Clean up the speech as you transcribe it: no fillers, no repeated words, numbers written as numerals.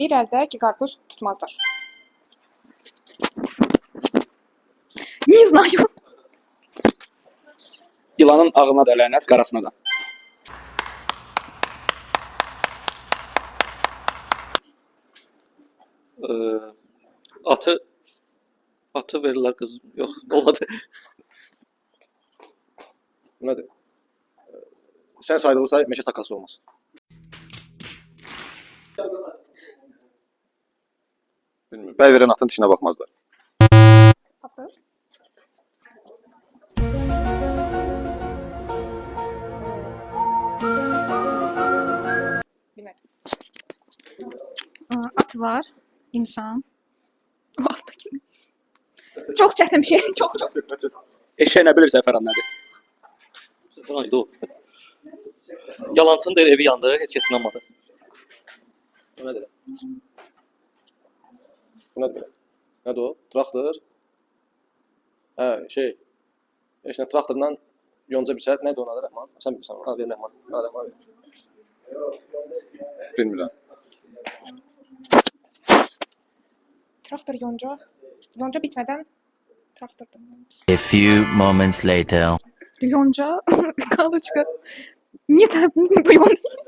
Bir əldə iki qarpız tutmazlar. Не знаю. İlanın ağına da lənət, qarasına da. Atı verirlər qız. Yox, olmadı. Bu nədir? Sən saydığı say, meşə sakası olmaz. Bilmiyorum. Bəy verən atın dişinə baxmazlar. Atır. Bilmədim. At var. İnsan. O alttaki. Çok çətin bir şey. Çok. Eşeğe nə bilirsə Fərhan nədir? Falan idi o. Yalancının deyir evi yandı, heç kəs inanmadı. Bu nədir? Bu nədir? Nədir o? Traktor. Hə, şey. Eşinə traktorla yonca biçər. Nədir ona da Rəhman? Sən bilirsən. Ona verin Rəhman. Bilmirəm. Traktor yonca. Yonca bitmədən traktordur. A few moments later. Yonca. Kalıçka. Niye bu yonca?